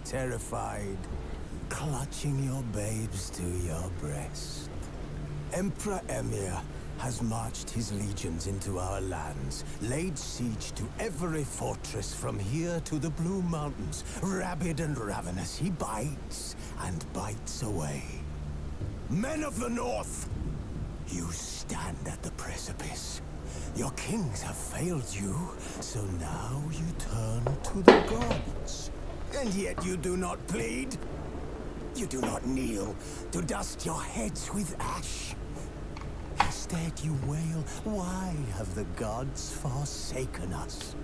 terrified, clutching your babes to your breast. Emperor Emir has marched his legions into our lands, laid siege to every fortress from here to the Blue Mountains. Rabid and ravenous, he bites and bites away. Men of the North, you stand at the precipice. Your kings have failed you, so now you turn to the gods. And yet you do not plead. You do not kneel to dust your heads with ash. Instead you wail, why have the gods forsaken us?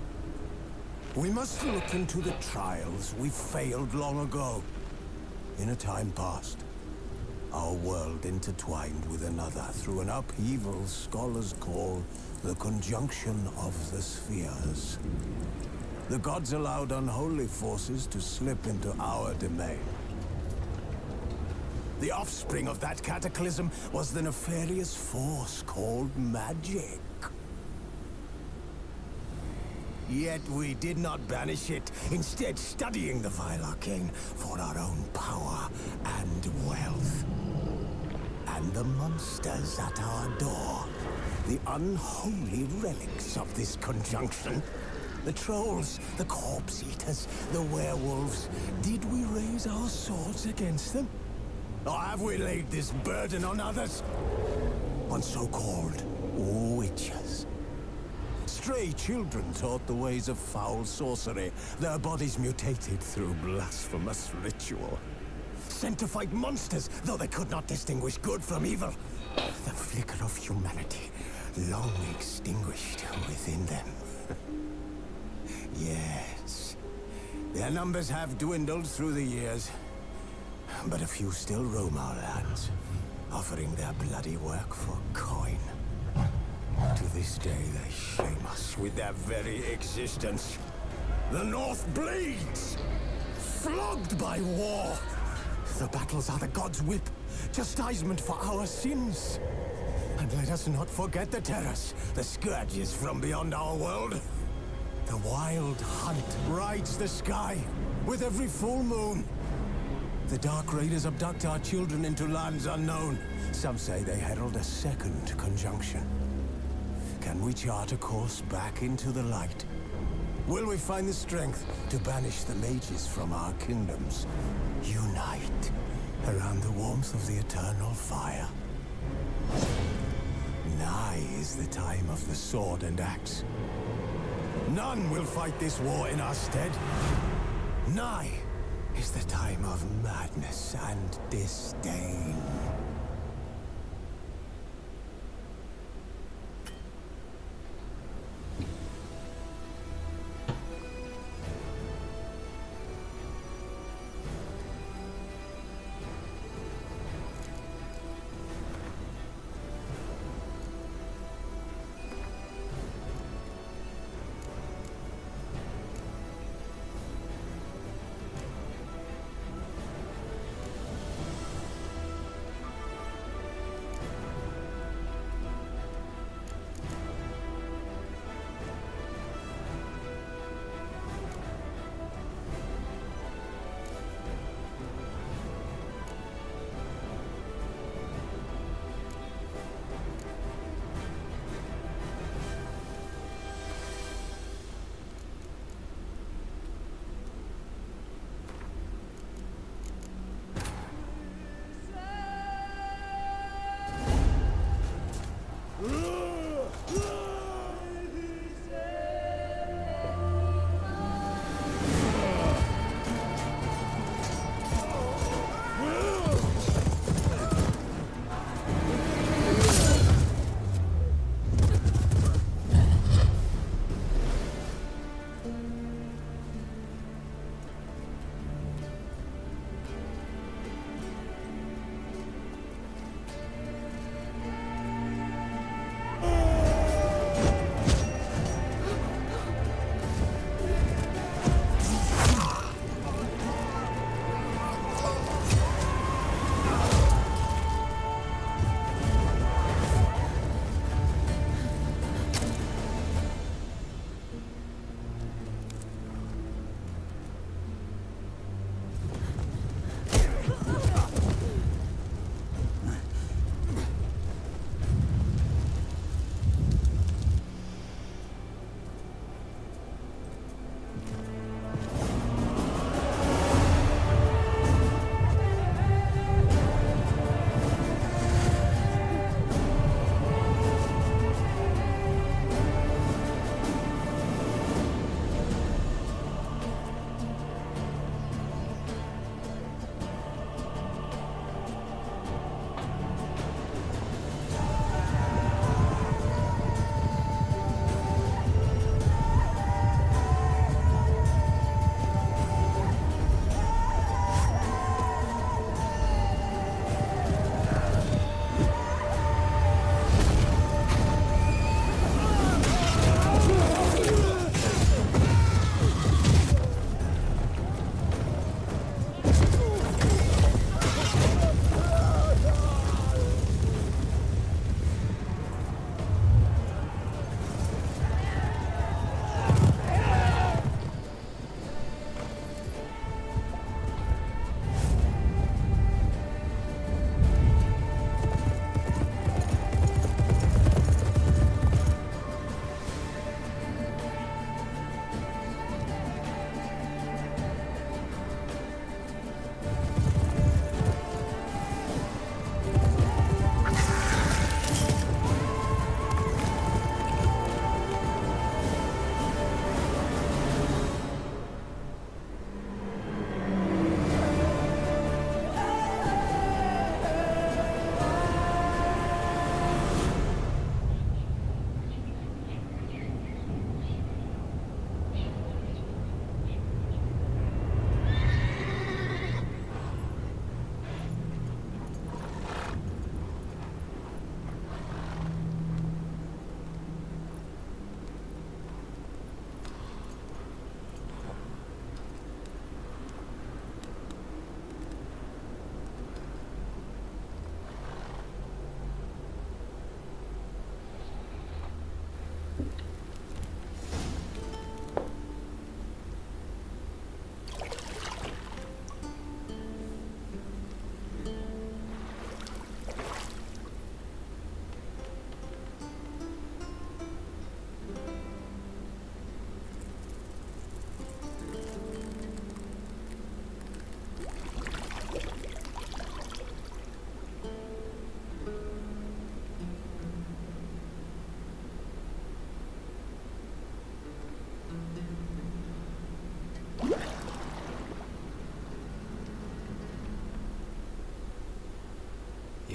We must look into the trials we failed long ago. In a time past, our world intertwined with another through an upheaval scholars call the conjunction of the spheres. The gods allowed unholy forces to slip into our domain. The offspring of that cataclysm was the nefarious force called magic. Yet we did not banish it, instead studying the vile arcane for our own power and wealth. And the monsters at our door, the unholy relics of this conjunction. The trolls, the corpse eaters, the werewolves. Did we raise our swords against them? Or have we laid this burden on others? On so-called witchers. Stray children taught the ways of foul sorcery, their bodies mutated through blasphemous ritual. Sent to fight monsters, though they could not distinguish good from evil. The flicker of humanity, long extinguished within them. Yes, their numbers have dwindled through the years. But a few still roam our lands, offering their bloody work for coin. To this day, they shame us with their very existence. The North bleeds, flogged by war. The battles are the gods' whip, chastisement for our sins. And let us not forget the terrors, the scourges from beyond our world. The wild hunt rides the sky with every full moon. The Dark Raiders abduct our children into lands unknown. Some say they herald a second conjunction. Can we chart a course back into the light? Will we find the strength to banish the mages from our kingdoms? Unite around the warmth of the eternal fire. Nigh is the time of the sword and axe. None will fight this war in our stead. Nigh is the time of madness and disdain.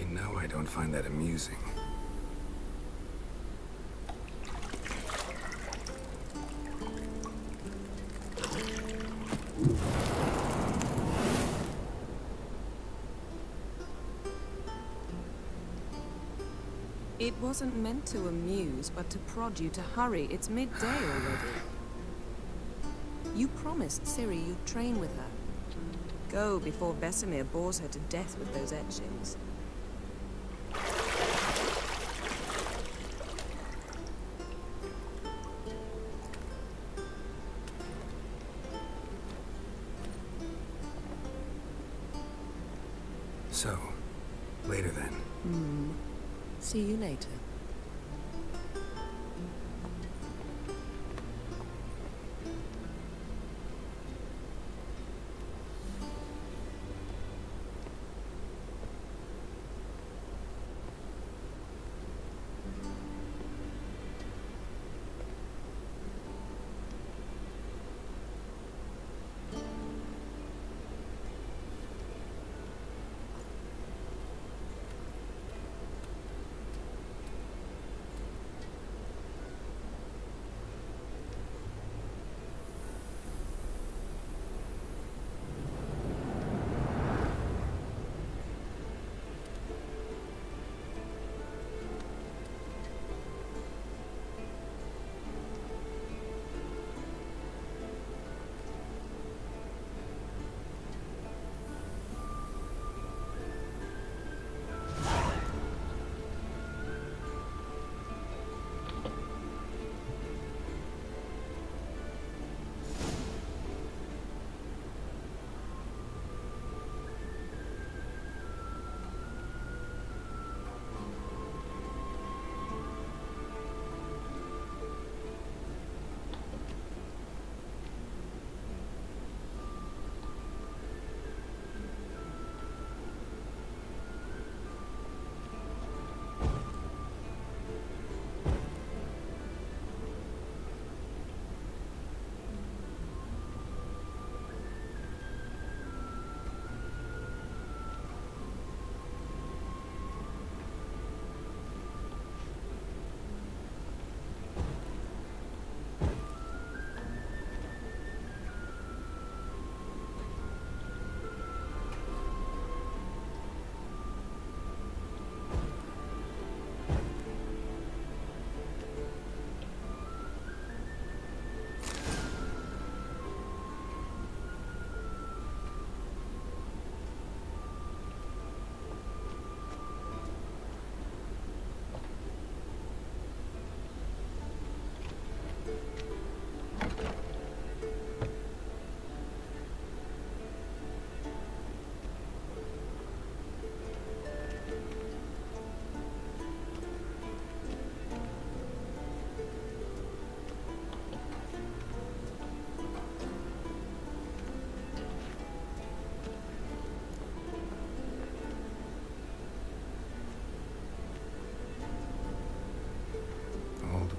You know I don't find that amusing. It wasn't meant to amuse, but to prod you to hurry. It's midday already. You promised Ciri you'd train with her. Go before Vesemir bores her to death with those etchings. So, later then. See you later.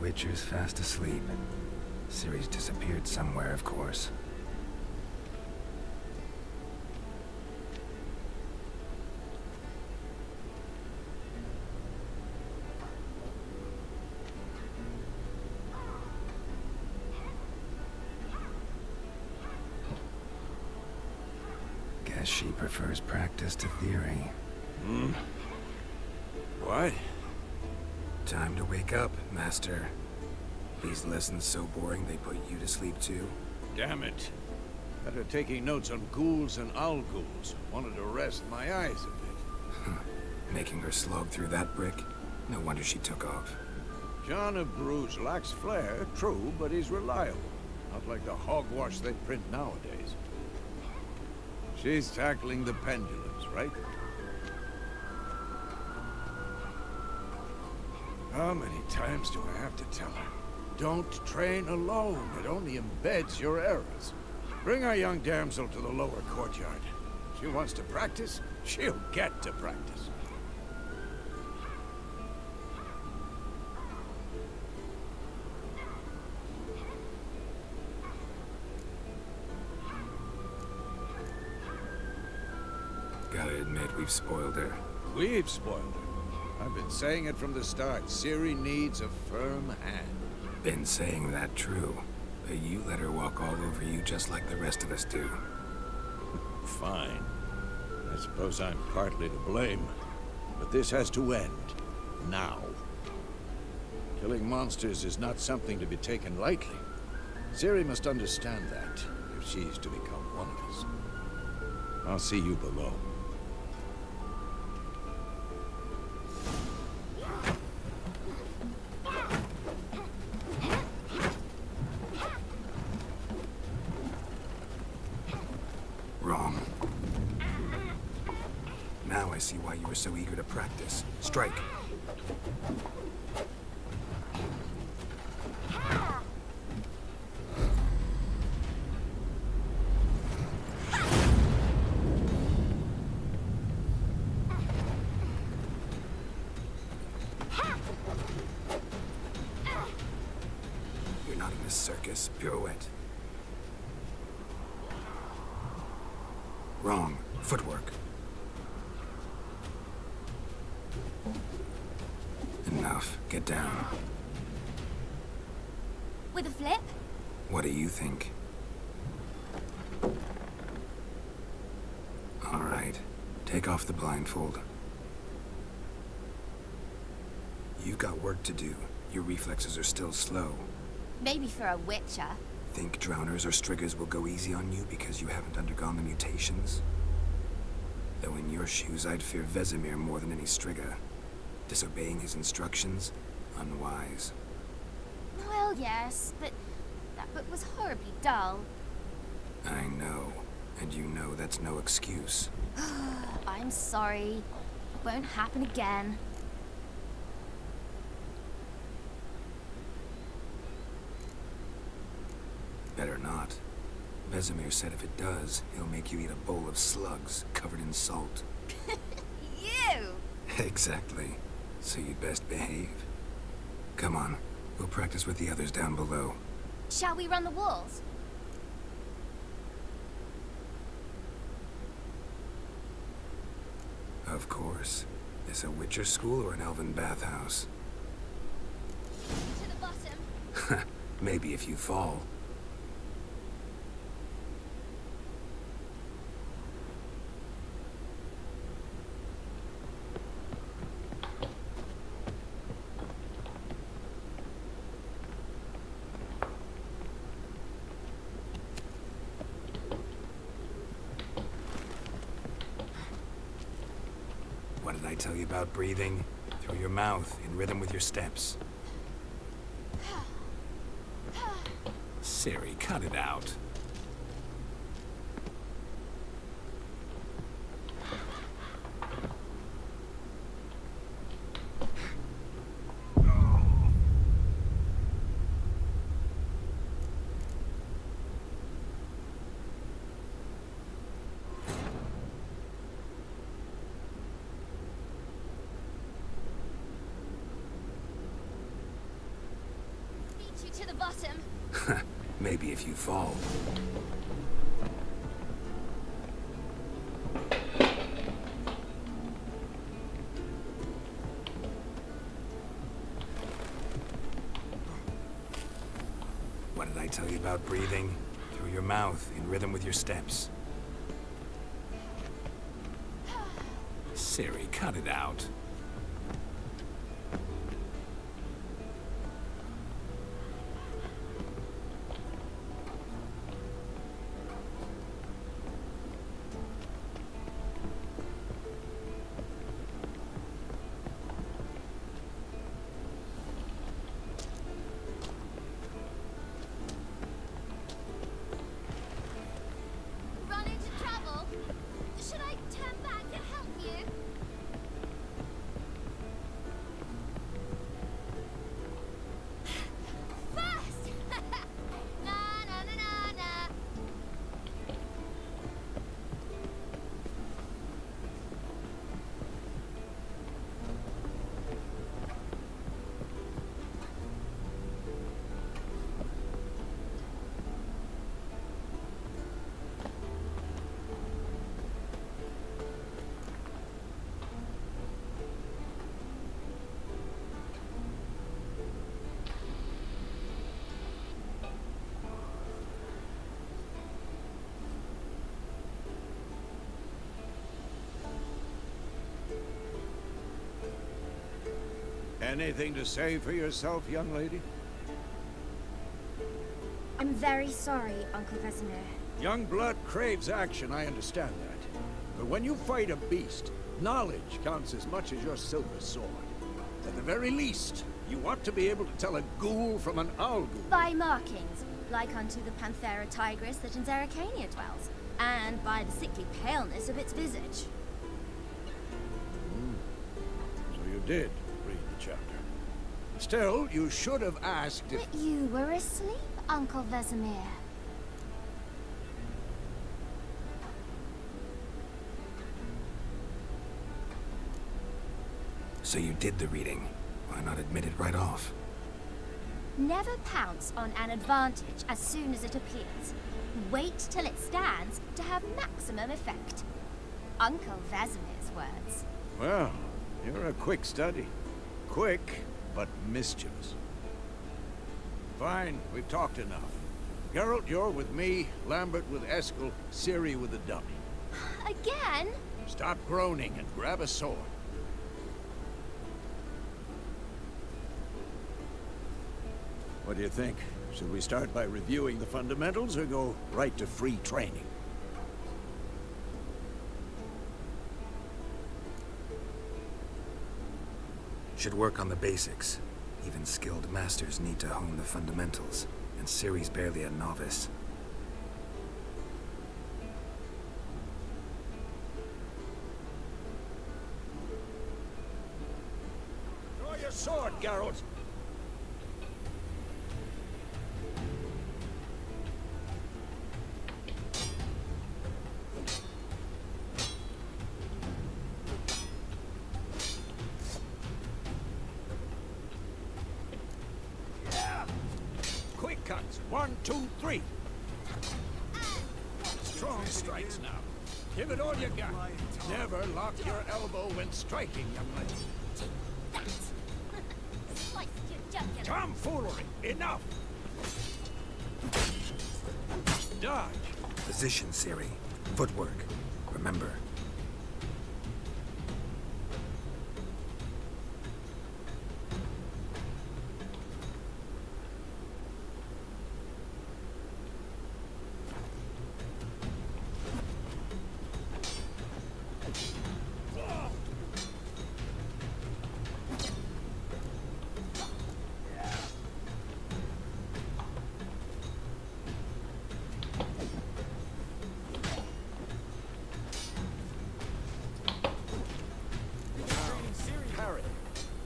Witcher's fast asleep. Ciri's disappeared somewhere, of course. Guess she prefers practice to theory. What? Time to wake up, Master. These lessons so boring they put you to sleep too? Damn it. After taking notes on ghouls and owl-ghouls, wanted to rest my eyes a bit. Making her slog through that brick? No wonder she took off. John of Bruges lacks flair, true, but he's reliable. Not like the hogwash they print nowadays. She's tackling the pendulums, right? How many times do I have to tell her? Don't train alone. It only embeds your errors. Bring our young damsel to the lower courtyard. She wants to practice, she'll get to practice. Gotta admit, we've spoiled her. We've spoiled her. I've been saying it from the start. Ciri needs a firm hand. Been saying that true. But you let her walk all over you just like the rest of us do. Fine. I suppose I'm partly to blame. But this has to end. Now. Killing monsters is not something to be taken lightly. Ciri must understand that, if she's to become one of us. I'll see you below. Wrong. Now I see why you were so eager to practice. Strike. You're not in this circus. Pirouette. Wrong. Footwork. Enough. Get down. With a flip? What do you think? All right. Take off the blindfold. You've got work to do. Your reflexes are still slow. Maybe for a Witcher. Think drowners or striggers will go easy on you because you haven't undergone the mutations? Though in your shoes, I'd fear Vesemir more than any strigger. Disobeying his instructions? Unwise. Well, yes, but that book was horribly dull. I know. And you know that's no excuse. I'm sorry. It won't happen again. Better not. Vesemir said if it does, he'll make you eat a bowl of slugs covered in salt. You! Exactly. So you'd best behave. Come on. We'll practice with the others down below. Shall we run the walls? Of course. This a Witcher school or an elven bathhouse? To the bottom. Maybe if you fall. What did I tell you about breathing? Through your mouth, in rhythm with your steps. Ciri, cut it out. Beat you to the bottom. Maybe if you fall. What did I tell you about breathing? Through your mouth, in rhythm with your steps. Ciri, cut it out. Run into trouble? Should I turn back and help you? Anything to say for yourself, young lady? I'm very sorry, Uncle Vesemir. Young blood craves action, I understand that. But when you fight a beast, knowledge counts as much as your silver sword. At the very least, you ought to be able to tell a ghoul from an owl ghoul. By markings, like unto the Panthera tigris that in Zerrikania dwells, and by the sickly paleness of its visage. So you did read the chapter. Still, you should have asked if... But you were asleep, Uncle Vesemir. So you did the reading. Why not admit it right off? Never pounce on an advantage as soon as it appears. Wait till it stands to have maximum effect. Uncle Vesemir's words. Well, you're a quick study. Quick, but mischievous. Fine, we've talked enough. Geralt, you're with me, Lambert with Eskel, Ciri with the dummy. Again? Stop groaning and grab a sword. What do you think? Should we start by reviewing the fundamentals or go right to free training? Should work on the basics. Even skilled masters need to hone the fundamentals, and Ciri's barely a novice. Draw your sword, Geralt! Quick cuts. 1, 2, 3. Strong strikes now. Give it all you got. Never lock your elbow when striking, young lady. Slice your jugular. Tomfoolery! Enough! Dodge. Position, Ciri. Footwork. Remember. Parry.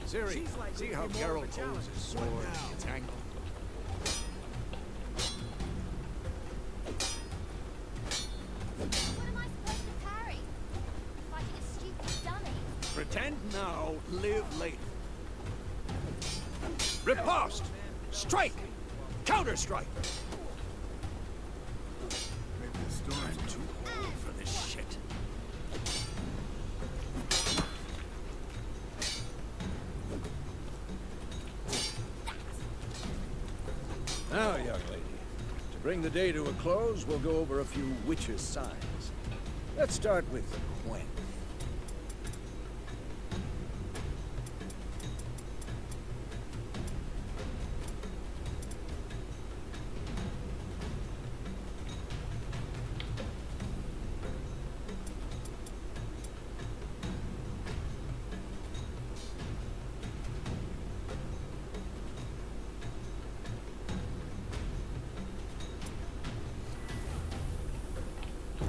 Ciri, see how Geralt holds his sword in its angle? What am I supposed to parry? Fighting a stupid dummy. Pretend now, live later. Riposte! Strike! Counter-strike! I'm too old for this shit. Now, young lady, to bring the day to a close, we'll go over a few Witcher's signs. Let's start with Gwen.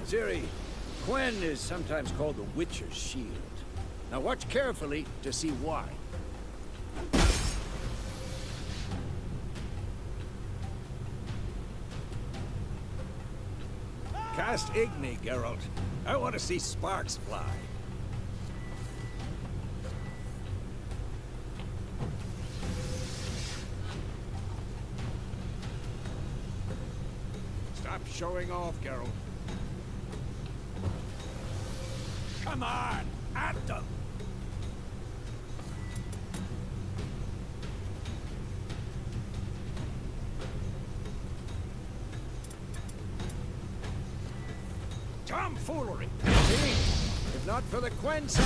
Ciri, Gwen is sometimes called the Witcher's shield. Now watch carefully to see why. Cast Igni, Geralt. I want to see sparks fly. Stop showing off, Geralt. Come on! At them! Tomfoolery! See? If not for the Quen sign,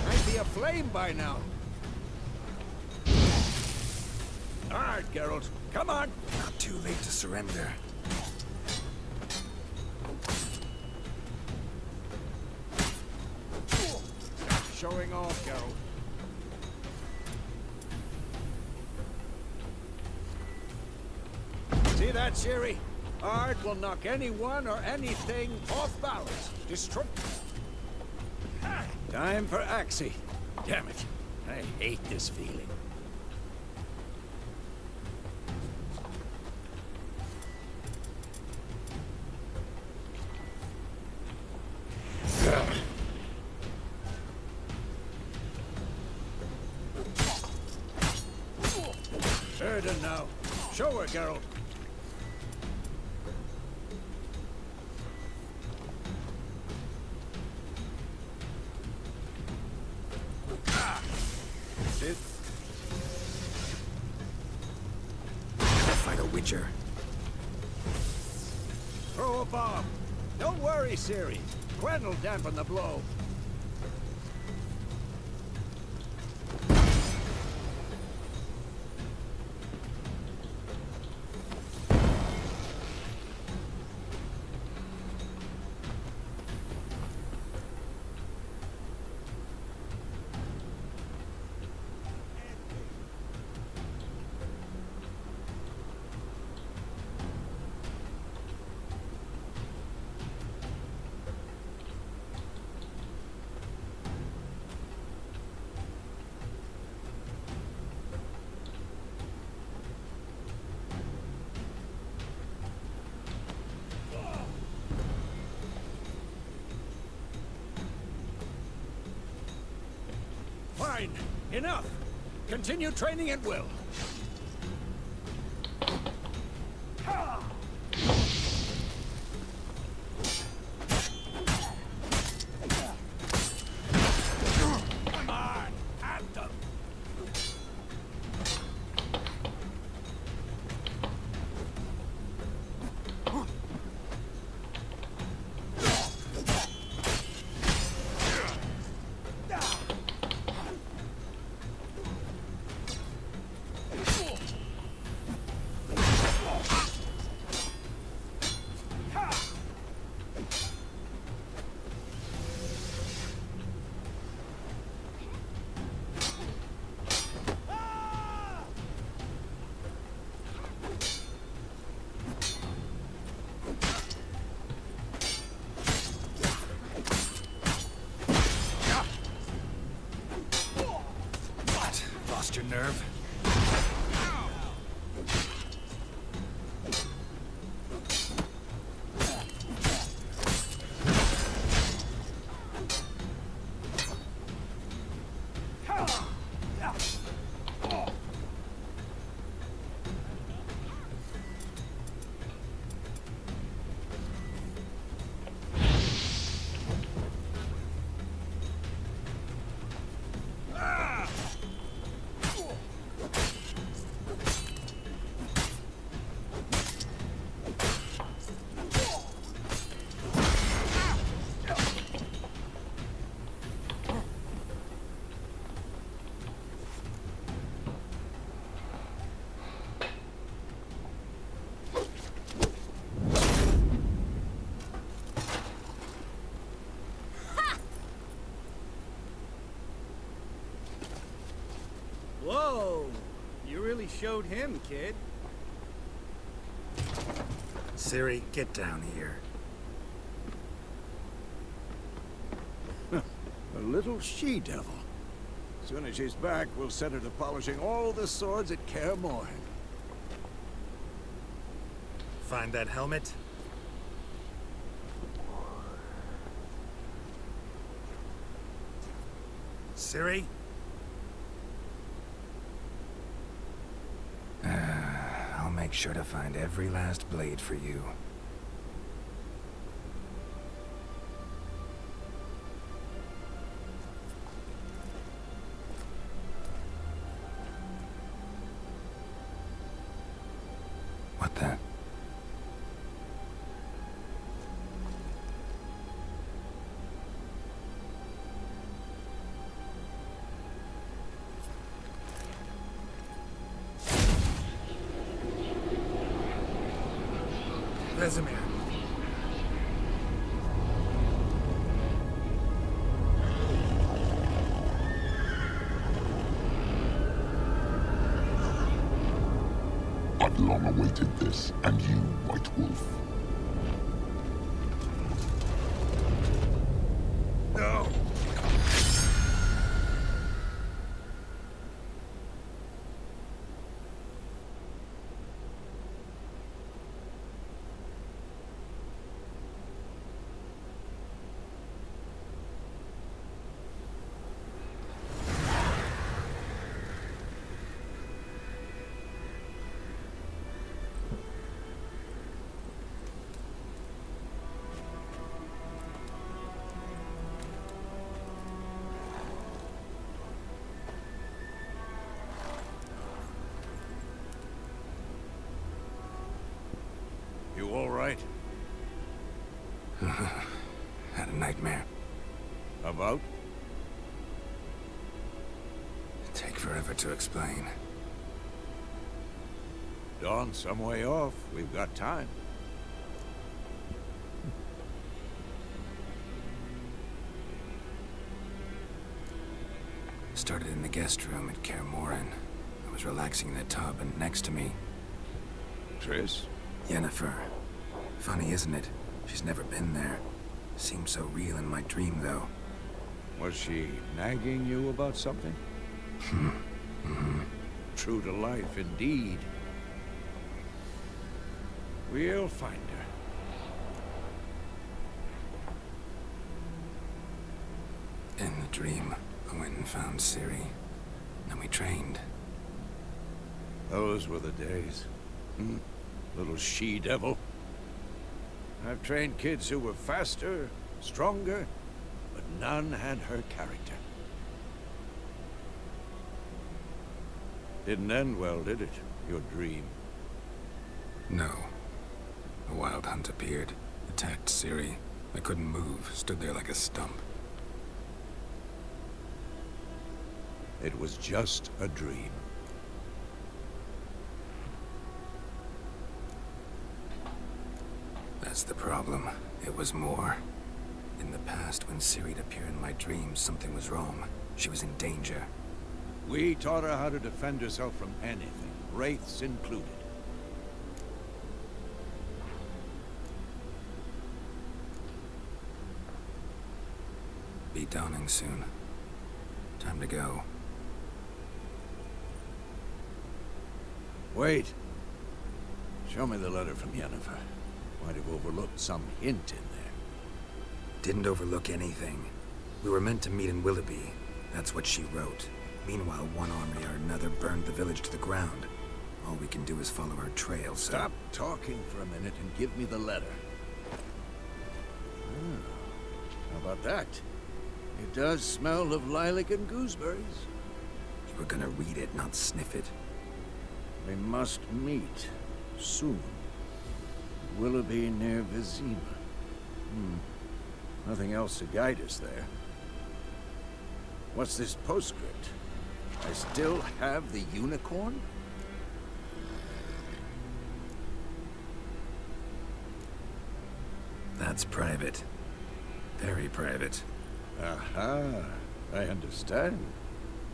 I'd be aflame by now. Hard, Geralt. Come on. Not too late to surrender. Showing off, Geralt. See that, Ciri? Art will knock anyone or anything off balance. Destroy. Time for Axie. Damn it. I hate this feeling. Erden now. Show her, Geralt. Sit. Fight a Witcher. Throw a bomb. Don't worry, Ciri. Gwen'll dampen the blow. Fine. Enough. Continue training at will. Come on. At them. Lost your nerve? Whoa! You really showed him, kid. Ciri, get down here. A little she-devil. Soon as she's back, we'll set her to polishing all the swords at Kaer Morhen. Find that helmet? Ciri? I'll make sure to find every last blade for you. What the? Vesemir. I've long awaited this, and you, White Wolf. No! You all right? Had a nightmare. About? It'd take forever to explain. Dawn's some way off. We've got time. Started in the guest room at Kaer Morhen. I was relaxing in the tub, and next to me, Triss? Yennefer. Funny, isn't it? She's never been there. Seemed so real in my dream, though. Was she nagging you about something? True to life, indeed. We'll find her. In the dream, I went and found Ciri. Then we trained. Those were the days. Little she-devil. I've trained kids who were faster, stronger, but none had her character. Didn't end well, did it? Your dream? No. A wild hunt appeared, attacked Ciri. I couldn't move, stood there like a stump. It was just a dream. That's the problem. It was more. In the past, when Ciri'd appear in my dreams, something was wrong. She was in danger. We taught her how to defend herself from anything, wraiths included. Be dawning soon. Time to go. Wait. Show me the letter from Yennefer. Might have overlooked some hint in there. Didn't overlook anything. We were meant to meet in Willoughby. That's what she wrote. Meanwhile, one army or another burned the village to the ground. All we can do is follow her trail, so... Stop talking for a minute and give me the letter. How about that? It does smell of lilac and gooseberries. You were gonna read it, not sniff it. We must meet. Soon. Willoughby near Vizima. Nothing else to guide us there. What's this postscript? I still have the unicorn? That's private. Very private. Aha, I understand.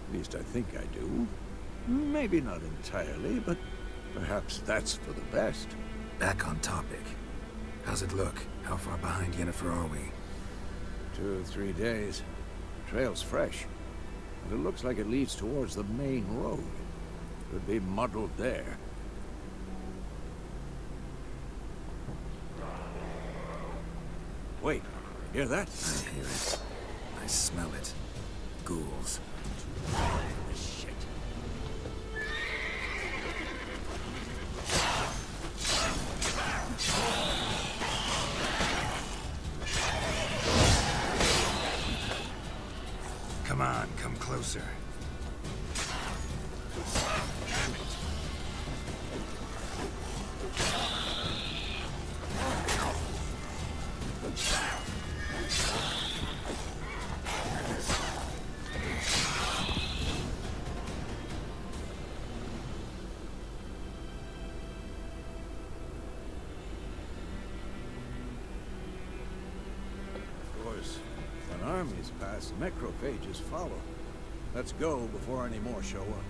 At least I think I do. Maybe not entirely, but perhaps that's for the best. Back on topic. How's it look? How far behind Yennefer are we? 2 or 3 days. Trail's fresh. But it looks like it leads towards the main road. Could be muddled there. Wait, hear that? I hear it. I smell it. Ghouls. Shit. Come on, come closer. armies pass, necrophages follow. Let's go before any more show up.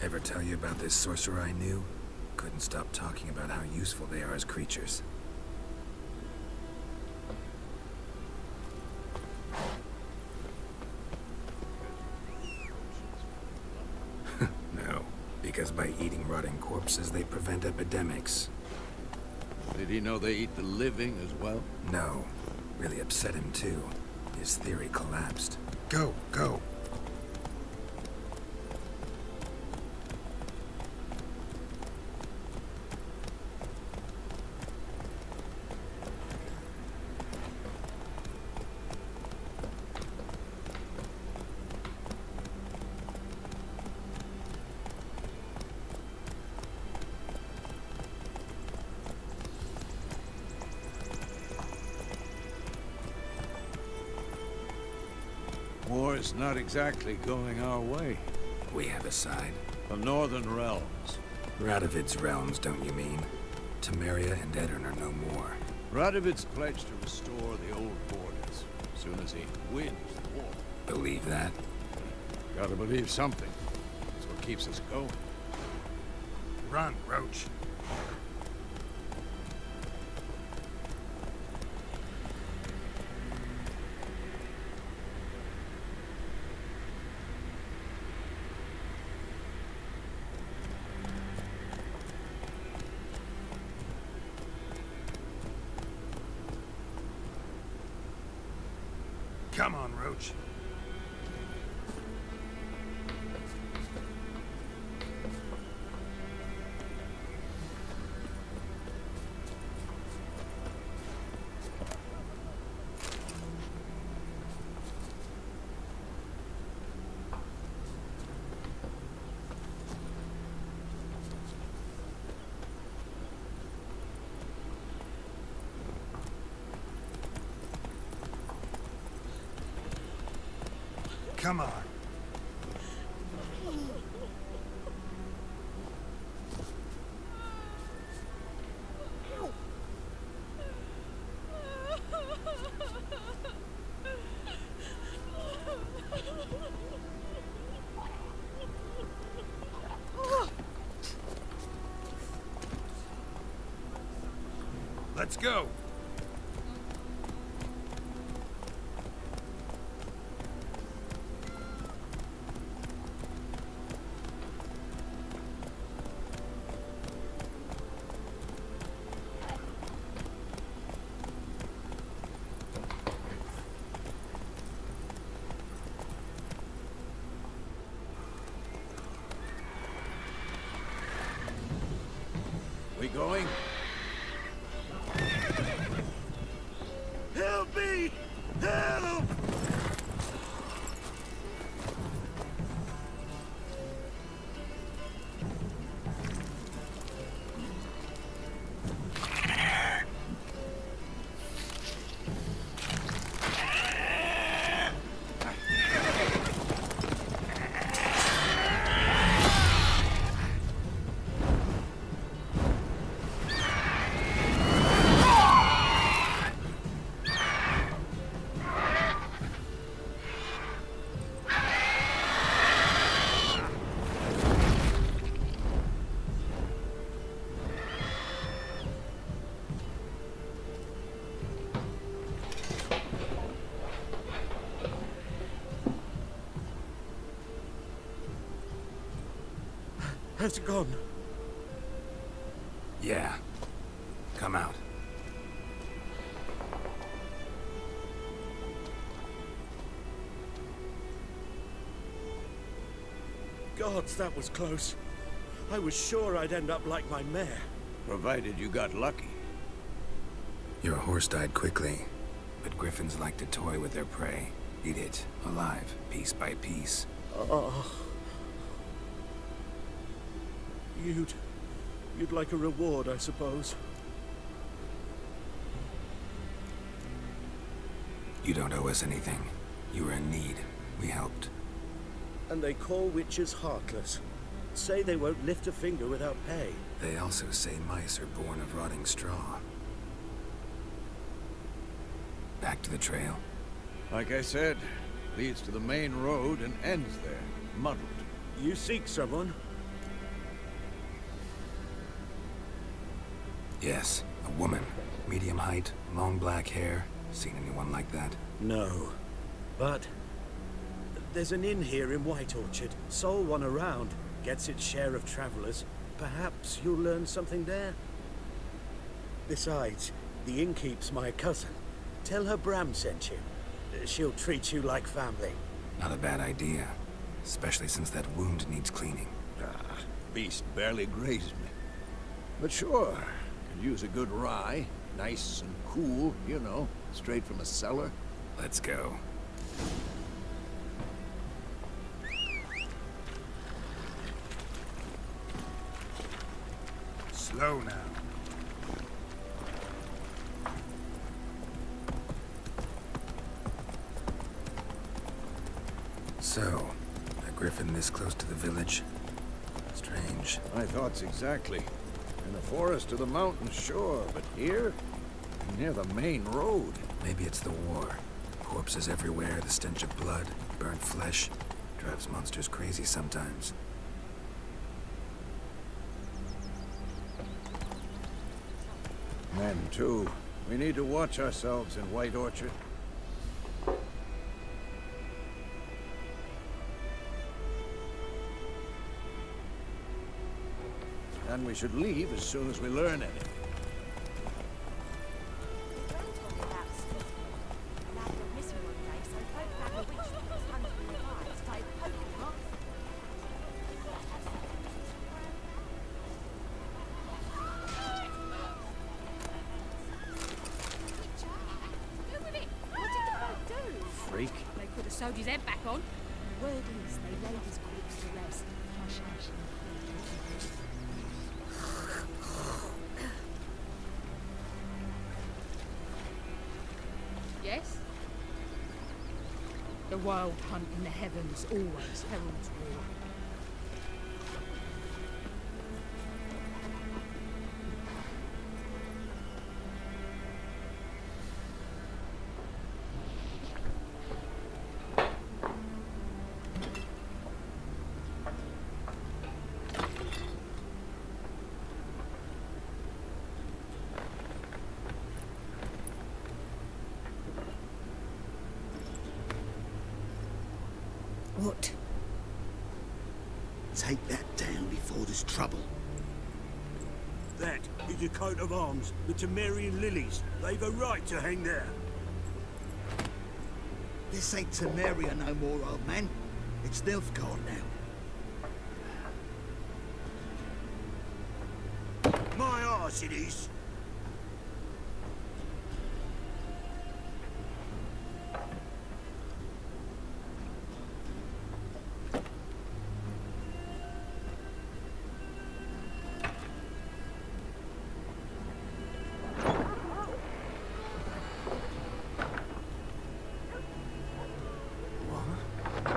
Ever tell you about this sorcerer I knew? Couldn't stop talking about how useful they are as creatures. No, because by eating rotting corpses, they prevent epidemics. Did he know they eat the living as well? No, really upset him too. His theory collapsed. Go, go! War's not exactly going our way. We have a side. The Northern Realms. Radovid's realms, don't you mean? Temeria and Edirn are no more. Radovid's pledged to restore the old borders as soon as he wins the war. Believe that? Gotta believe something. That's what keeps us going. Run, Roach. Come on, Roach. Come on. Let's go. We going? Help me! Help! Has it gone? Yeah. Come out. gods, that was close. I was sure I'd end up like my mare. Provided you got lucky. Your horse died quickly, but griffins like to toy with their prey. Eat it, alive, piece by piece. Oh. You'd like a reward, I suppose. You don't owe us anything. You were in need. We helped. And they call witches heartless. Say they won't lift a finger without pay. They also say mice are born of rotting straw. Back to the trail. Like I said, leads to the main road and ends there, muddled. You seek someone? Yes, a woman. Medium height, long black hair. Seen anyone like that? No. But there's an inn here in White Orchard. Sole one around. Gets its share of travelers. Perhaps you'll learn something there. Besides, the innkeep's my cousin. Tell her Bram sent you. She'll treat you like family. Not a bad idea. Especially since that wound needs cleaning. Beast barely grazed me. But sure, could use a good rye. Nice and cool, you know, straight from a cellar. Let's go. Slow now. So, a griffin this close to the village? Strange. My thoughts exactly. In the forest or the mountains, sure, but here? Near the main road. Maybe it's the war. Corpses everywhere, the stench of blood, burnt flesh. Drives monsters crazy sometimes. Men, too. We need to watch ourselves in White Orchard. And we should leave as soon as we learn anything. Freak. They could have sewed his head back on. Word is they laid his corpse to rest. Hush, hush. Yes? The wild hunt in the heavens always heralds war. What? Take that down before there's trouble. That is a coat of arms, the Temerian lilies. They've a right to hang there. This ain't Temeria no more, old man. It's Nilfgaard now. My arse it is.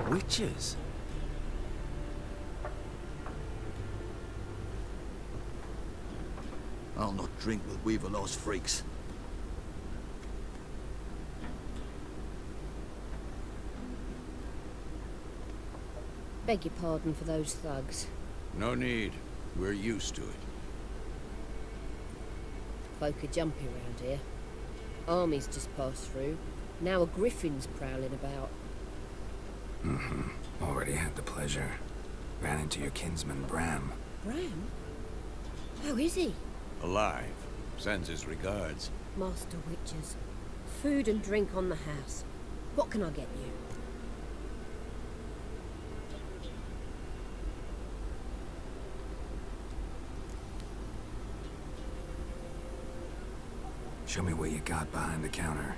Witches? I'll not drink with Weaverlaw's freaks. Beg your pardon for those thugs. No need. We're used to it. Folk are jumpy around here. Armies just passed through. Now a griffin's prowling about. Already had the pleasure. Ran into your kinsman, Bram. Bram? How is he? Alive. Sends his regards. Master Witchers. Food and drink on the house. What can I get you? Show me what you got behind the counter.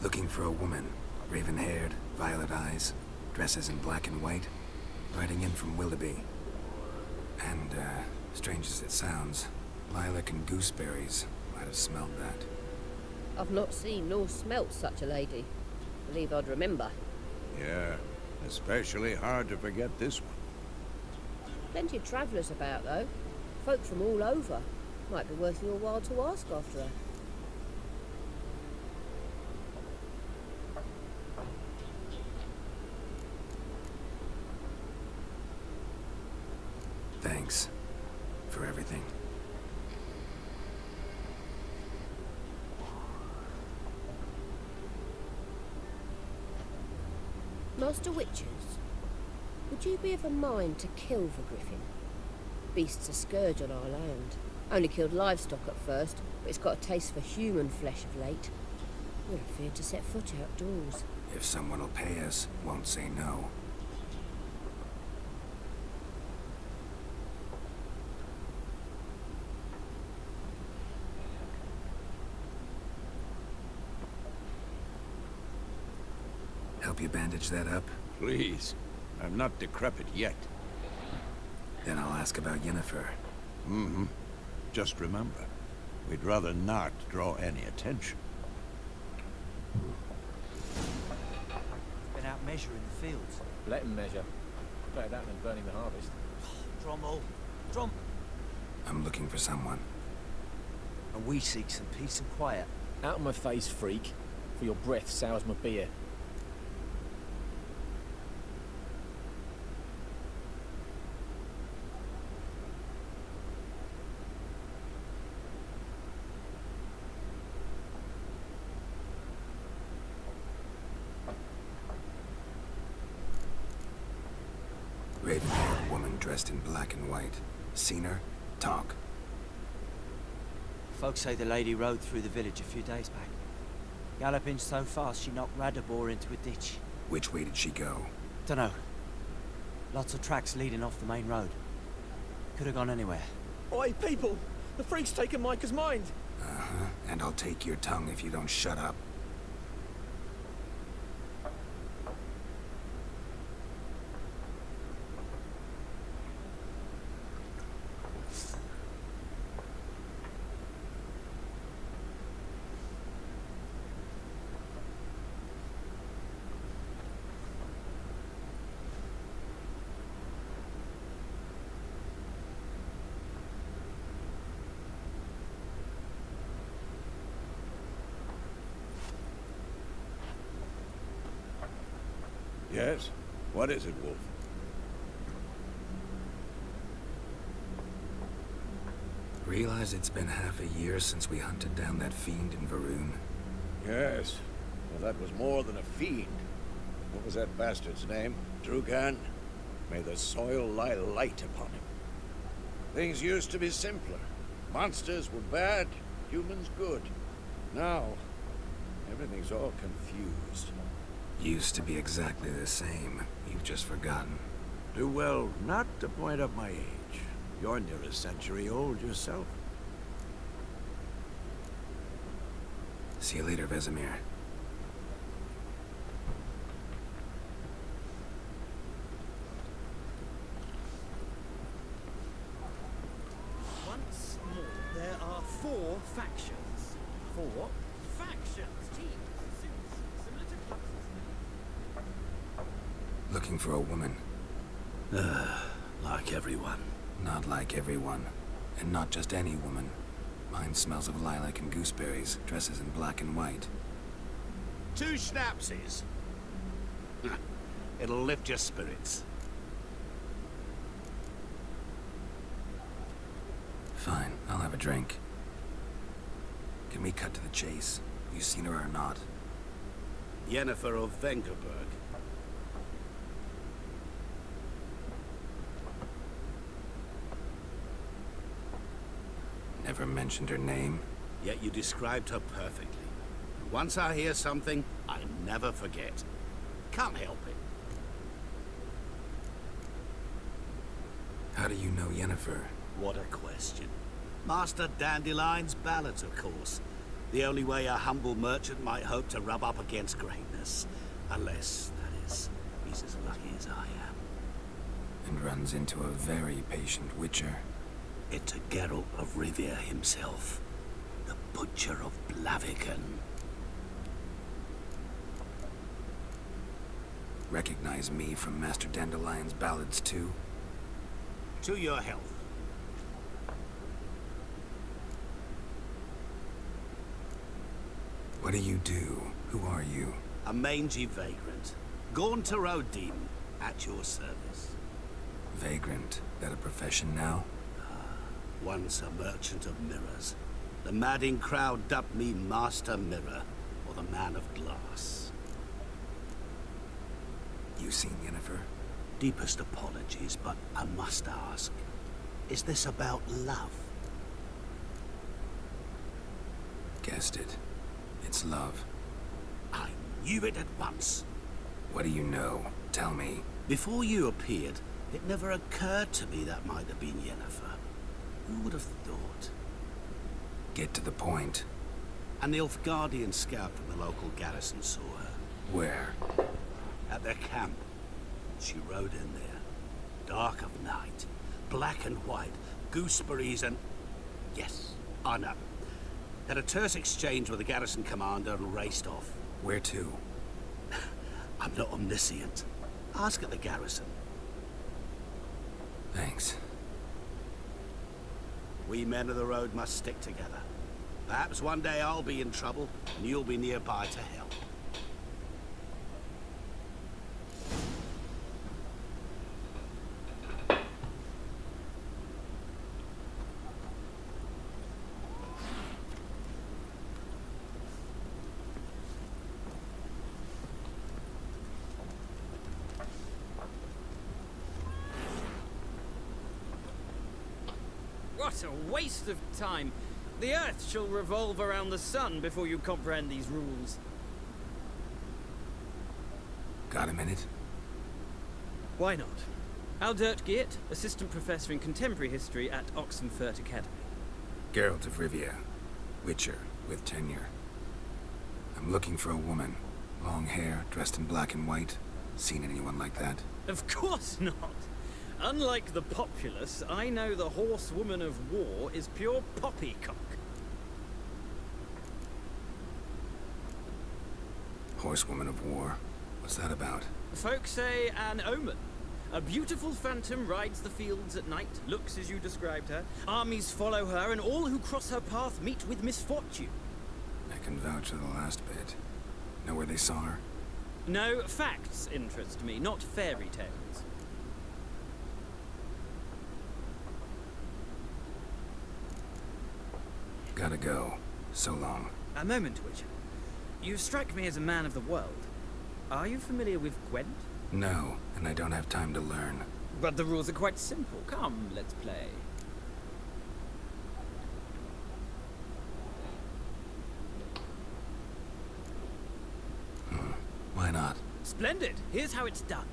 Looking for a woman. Raven-haired, violet eyes, dresses in black and white. Riding in from Willoughby. And, strange as it sounds, lilac and gooseberries might have smelled that. I've not seen nor smelt such a lady. Believe I'd remember. Yeah, especially hard to forget this one. Plenty of travellers about, though. Folk from all over. Might be worth your while to ask after her. Thanks for everything. Master Witchers, would you be of a mind to kill the griffin? Beast's a scourge on our land. Only killed livestock at first, but it's got a taste for human flesh of late. We're afeard to set foot outdoors. If someone will pay us, won't say no. Help you bandage that up? Please. I'm not decrepit yet. Then I'll ask about Yennefer. Mm-hmm. Just remember, we'd rather not draw any attention. Been out measuring the fields. Let him measure. Better that than burning the harvest. Drommel. Drom... I'm looking for someone. And we seek some peace and quiet. Out of my face, freak. For your breath sours my beer. Raven-haired woman dressed in black and white. Seen her? Talk. Folks say the lady rode through the village a few days back. Galloping so fast she knocked Radabor into a ditch. Which way did she go? Dunno. Lots of tracks leading off the main road. Could have gone anywhere. Oi, people! The freak's taken Micah's mind! Uh-huh. And I'll take your tongue if you don't shut up. Yes? What is it, Wolf? Realize it's been half a year since we hunted down that fiend in Varun? Yes. Well, that was more than a fiend. What was that bastard's name? Drugan? May the soil lie light upon him. Things used to be simpler. Monsters were bad, humans good. Now, everything's all confused. Used to be exactly the same. You've just forgotten. Do well not to point up my age. You're near a century old yourself. See you later, Vesemir. 4 factions. 4 factions. Teams, suits, similar to clubs. Looking for a woman. Like everyone. Not like everyone. And not just any woman. Mine smells of lilac and gooseberries, dresses in black and white. 2 schnapsies. It'll lift your spirits. Fine, I'll have a drink. Can we cut to the chase? You seen her or not? Yennefer of Vengerberg. Never mentioned her name. Yet you described her perfectly. Once I hear something, I never forget. Can't help it. How do you know Yennefer? What a question. Master Dandelion's ballads, of course. The only way a humble merchant might hope to rub up against greatness. Unless, that is, he's as lucky as I am. And runs into a very patient Witcher. It's a Geralt of Rivia himself. The Butcher of Blaviken. Recognize me from Master Dandelion's ballads too? To your health. What do you do? Who are you? A mangy vagrant. Gaunter O'Dean, at your service. Vagrant? That a profession now? Once a merchant of mirrors. The madding crowd dubbed me Master Mirror, or the Man of Glass. You seen Yennefer? Deepest apologies, but I must ask. Is this about love? Guessed it. It's love. I knew it at once. What do you know? Tell me. Before you appeared, it never occurred to me that might have been Yennefer. Who would have thought? Get to the point. An Nilfgaardian scout from the local garrison saw her. Where? At their camp. She rode in there. Dark of night. Black and white. Gooseberries and... Yes, I know. Had a terse exchange with the garrison commander and raced off. Where to? I'm not omniscient. Ask at the garrison. Thanks. We men of the road must stick together. Perhaps one day I'll be in trouble, and you'll be nearby to help. What a waste of time! The Earth shall revolve around the sun before you comprehend these rules. Got a minute? Why not? Aldert Geert, Assistant Professor in Contemporary History at Oxenfurt Academy. Geralt of Rivia. Witcher, with tenure. I'm looking for a woman. Long hair, dressed in black and white. Seen anyone like that? Of course not! Unlike the populace, I know the horsewoman of war is pure poppycock. Horsewoman of war? What's that about? Folk say an omen. A beautiful phantom rides the fields at night, looks as you described her. Armies follow her, and all who cross her path meet with misfortune. I can vouch for the last bit. Know where they saw her? No, facts interest me, not fairy tales. Gotta go. So long. A moment, Witcher. You strike me as a man of the world. Are you familiar with Gwent? No, and I don't have time to learn. But the rules are quite simple. Come, let's play. Why not? Splendid. Here's how it's done.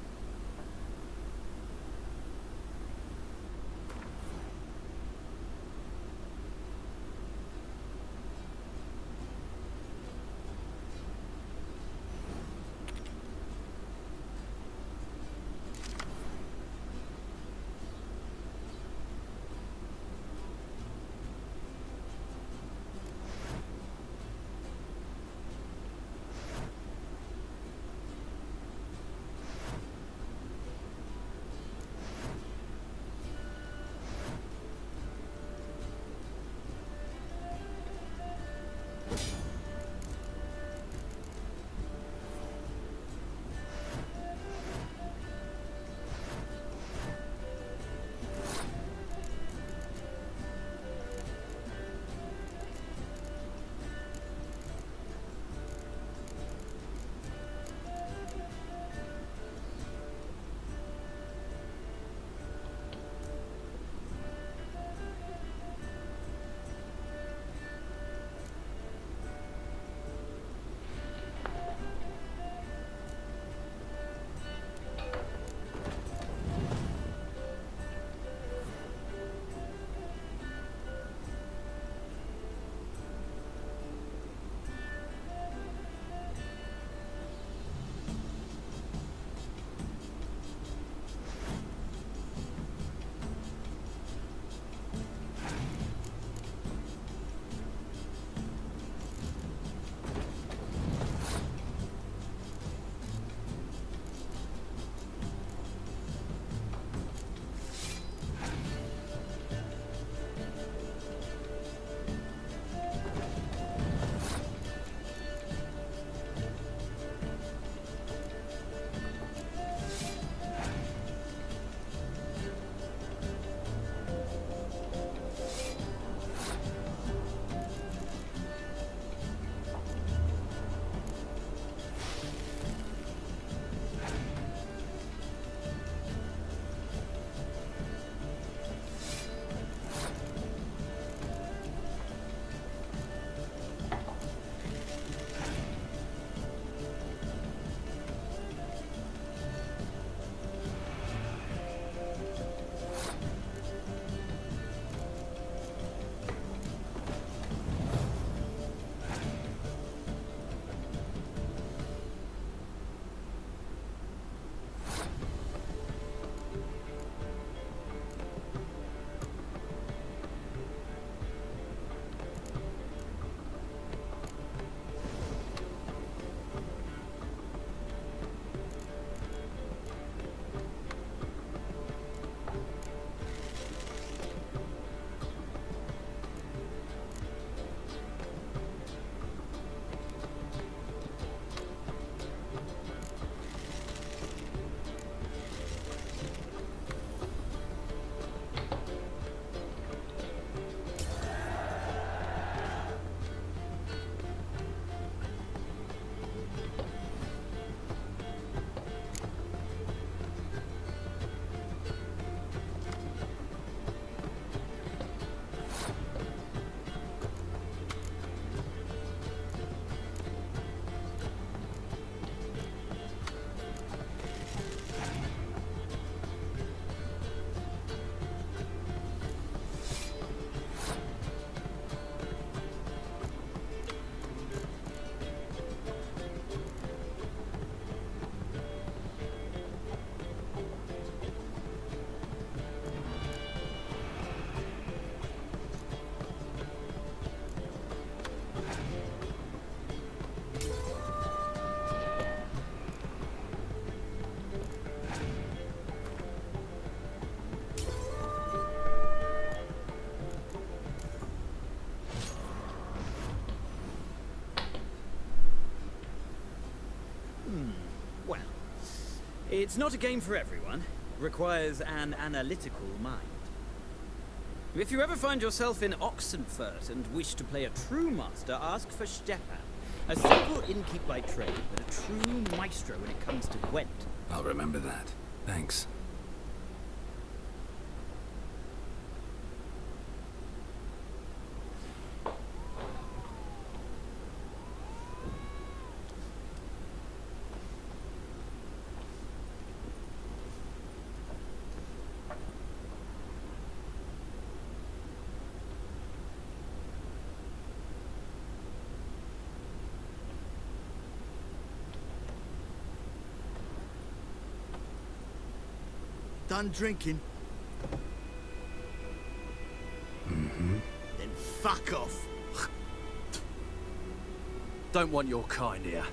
It's not a game for everyone. It requires an analytical mind. If you ever find yourself in Oxenfurt and wish to play a true master, ask for Stefan. A simple innkeep by trade, but a true maestro when it comes to Gwent. I'll remember that. Thanks. Done drinking? Mm-hmm. Then fuck off. Don't want your kind here.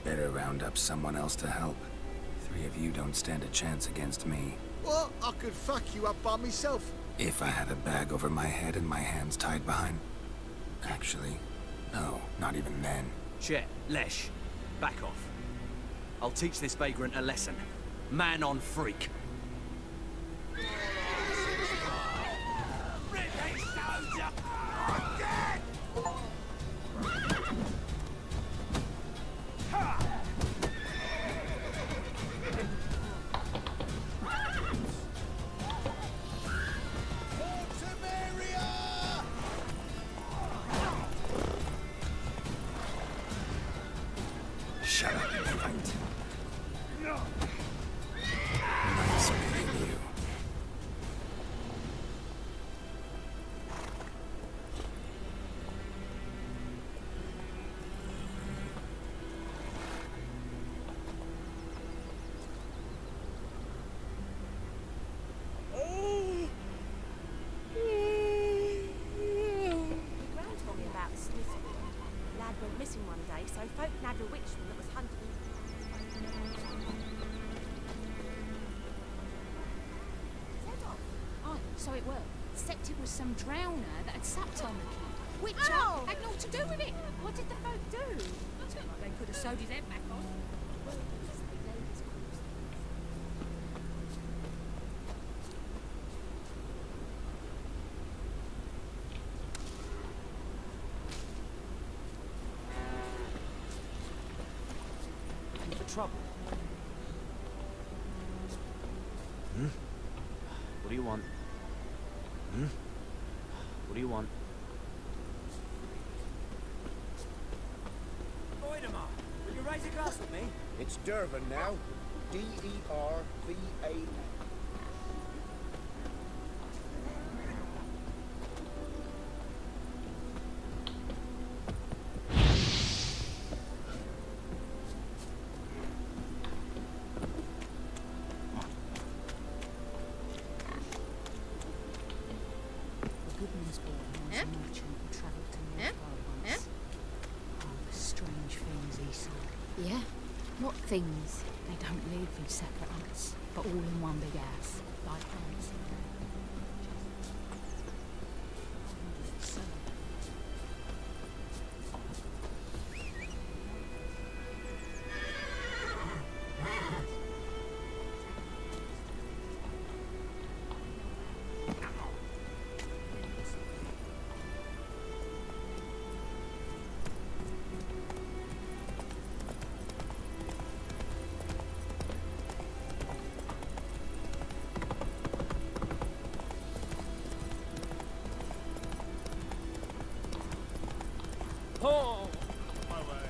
Better round up someone else to help. 3 of you don't stand a chance against me. What? I could fuck you up by myself. If I had a bag over my head and my hands tied behind... Actually, no, not even then. Chet, Lesh, back off. I'll teach this vagrant a lesson. Man on freak. Shut up and fight. Nice meeting you. Gran told me about the Smith's wound. Lad went missing one day, so folk nabbed a witchman that was hunting him. Head off. Oh, so it were. Except it was some drowner that had supped on the kid. Witcher had naught to do with it. What did the folk do? Looked like they could have sewed his head back on. Trouble. What do you want? What do you want? Voidemar, will you raise a glass with me? It's Dervin now. D-E-R-V-A-N. A good man's boy was a merchant who travelled to Northwell once. Oh, the strange things he saw. Yeah? What things? They don't live in separate huts, but all in one big house, like homes. Oh! My way.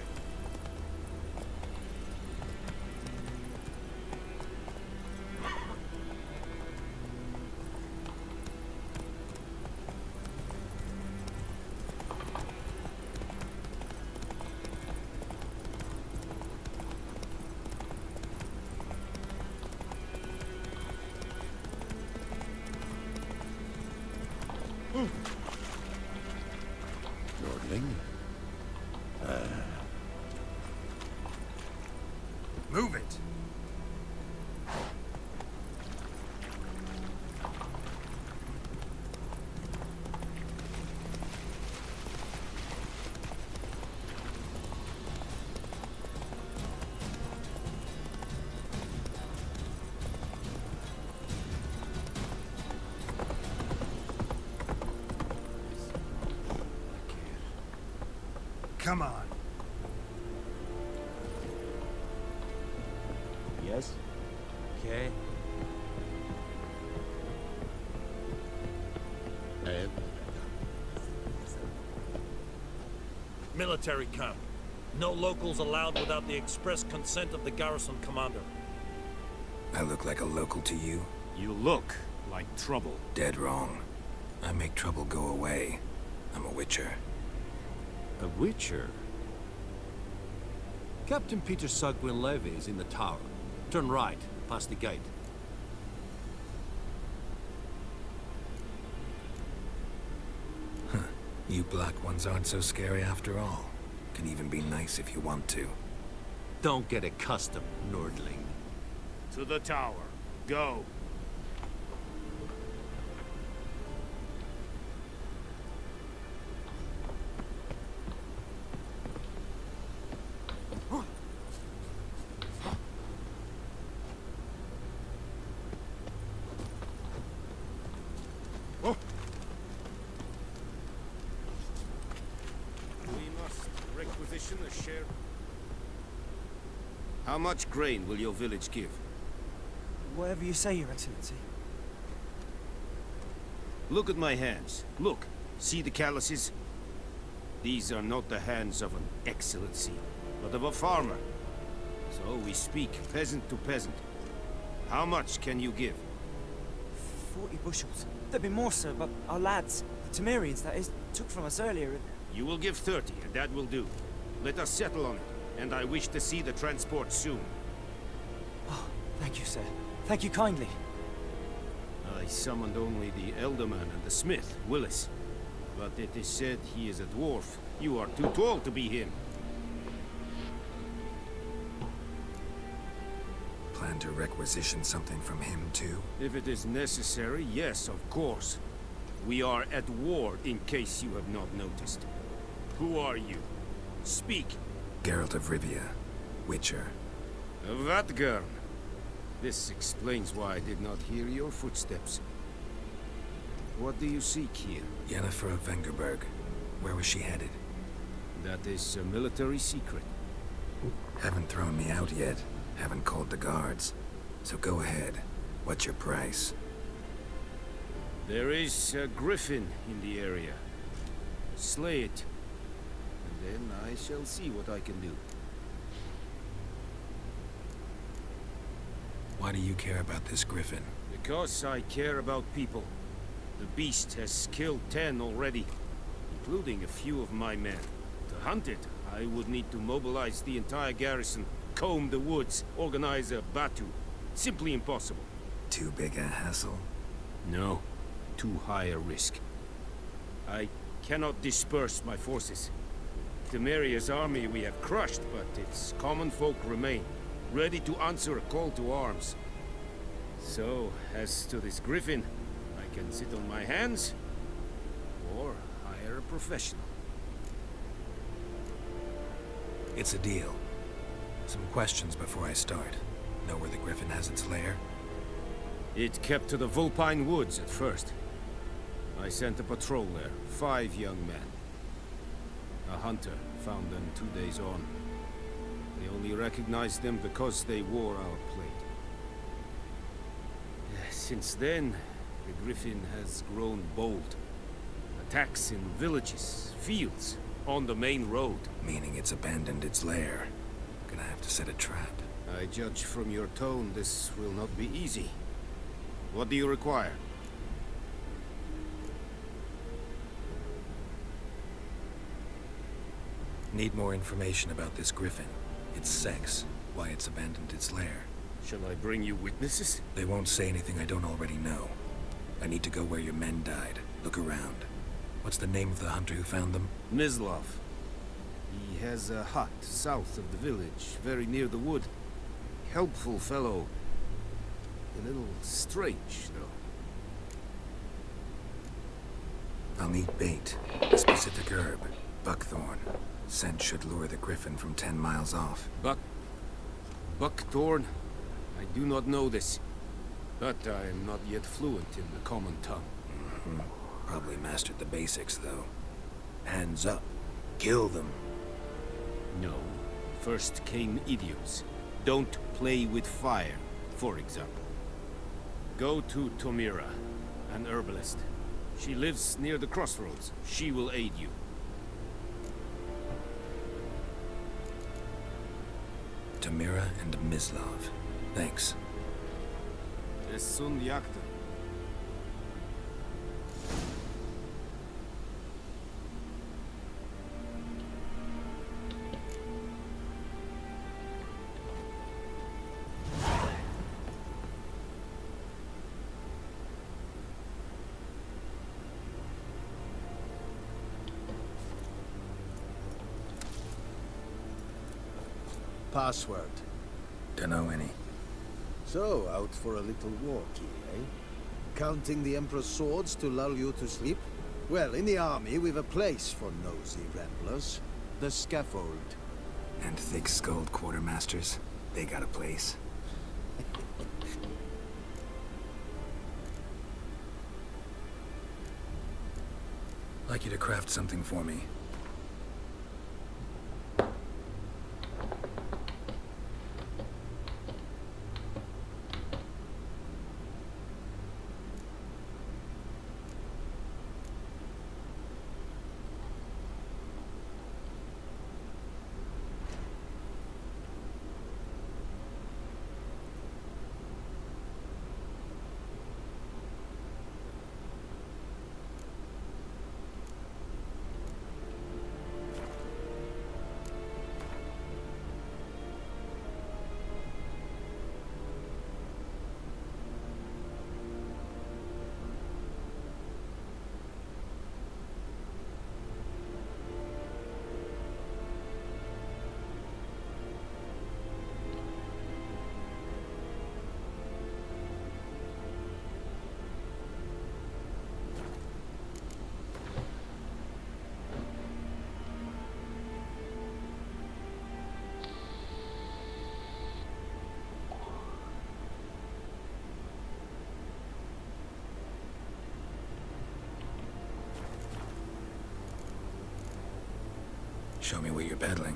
Lordling? Move it! come on. Yes? Okay. Military camp. No locals allowed without the express consent of the garrison commander. I look like a local to you? You look like trouble. Dead wrong. I make trouble go away. I'm a Witcher. A Witcher? Captain Peter Sugwin Levy is in the tower. Turn right, past the gate. You black ones aren't so scary after all. Can even be nice if you want to. Don't get accustomed, Nordling. To the tower. Go. Requisition a share. How much grain will your village give? Whatever you say, Your Excellency. Look at my hands. Look. See the calluses? These are not the hands of an excellency, but of a farmer. So we speak peasant to peasant. How much can you give? 40 bushels. There'd be more, sir, but our lads, the Temerians, that is, took from us earlier. You will give 30, and that will do. Let us settle on it, and I wish to see the transport soon. Oh, thank you, sir. Thank you kindly. I summoned only the Elderman and the smith, Willis. But it is said he is a dwarf. You are too tall to be him. Plan to requisition something from him, too? If it is necessary, yes, of course. We are at war, in case you have not noticed. Who are you? Speak. Geralt of Rivia, Witcher. Vatgern. This explains why I did not hear your footsteps. What do you seek here? Yennefer of Vengerberg. Where was she headed? That is a military secret. Haven't thrown me out yet. Haven't called the guards. So go ahead. What's your price? There is a griffin in the area. Slay it. And then I shall see what I can do. Why do you care about this griffin? Because I care about people. The beast has killed 10 already, including a few of my men. To hunt it, I would need to mobilize the entire garrison, comb the woods, organize a batu. Simply impossible. Too big a hassle? No. Too high a risk. I cannot disperse my forces. Temeria's army we have crushed, but its common folk remain, ready to answer a call to arms. So, as to this griffin, I can sit on my hands, or hire a professional. It's a deal. Some questions before I start. Know where the griffin has its lair? It kept to the Vulpine Woods at first. I sent a patrol there, 5 young men. A hunter found them 2 days on. They only recognized them because they wore our plate. Since then, the griffin has grown bold. Attacks in villages, fields, on the main road. Meaning it's abandoned its lair. Gonna have to set a trap. I judge from your tone this will not be easy. What do you require? Need more information about this griffin. Its sex, why it's abandoned its lair. Shall I bring you witnesses? They won't say anything I don't already know. I need to go where your men died. Look around. What's the name of the hunter who found them? Mislav. He has a hut south of the village, very near the wood. Helpful fellow. A little strange, though. I'll need bait. A specific herb. Buckthorn. Scent should lure the griffin from 10 miles off. Buckthorn? I do not know this. But I am not yet fluent in the common tongue. Probably mastered the basics, though. Hands up. Kill them. No. First came idiots. Don't play with fire, for example. Go to Tomira, an herbalist. She lives near the crossroads. She will aid you. Tamira and Mislav. Thanks. Es sun jakten. Password. Dunno any. So, out for a little walk here, eh? Counting the Emperor's swords to lull you to sleep? Well, in the army, we've a place for nosy ramblers. The scaffold. And thick-skulled quartermasters. They got a place. Like you to craft something for me. Show me what you're peddling.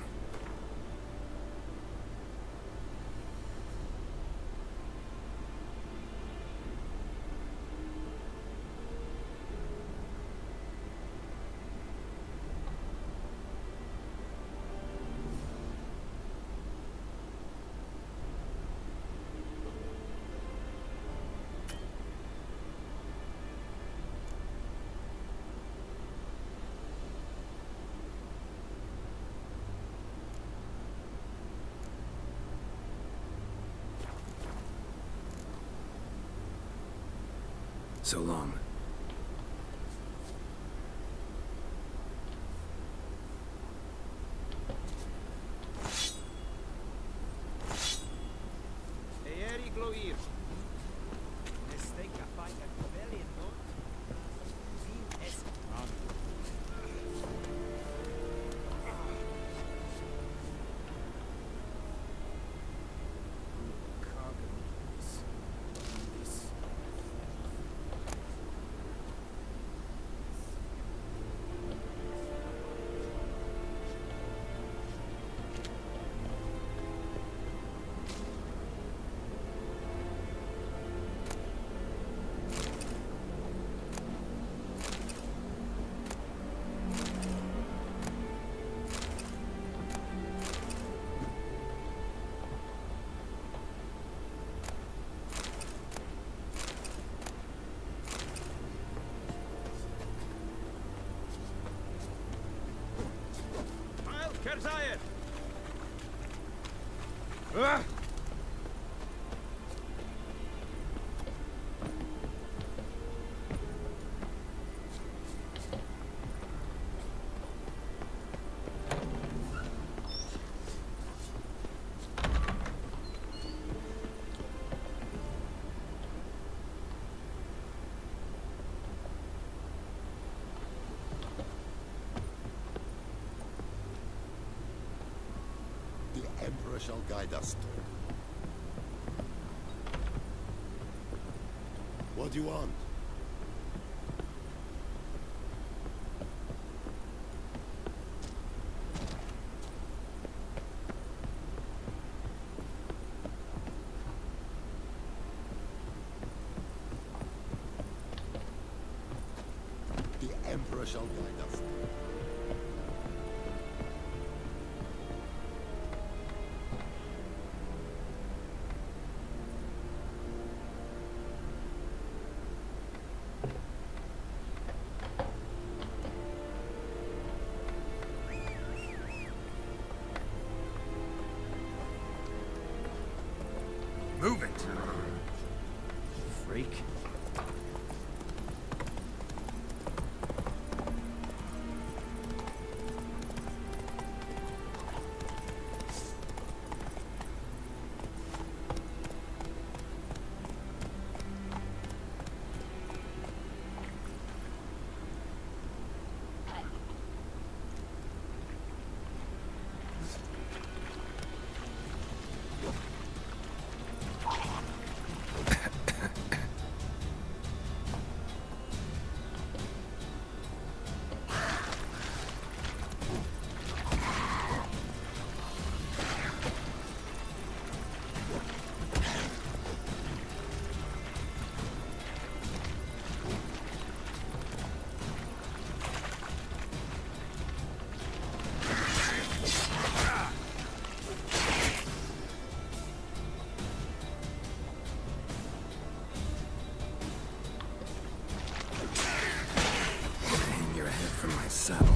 So long. Kerzayet! The Emperor shall guide us. What do you want? Emperor shall guide us. Move it! Freak. Hang your head from my saddle.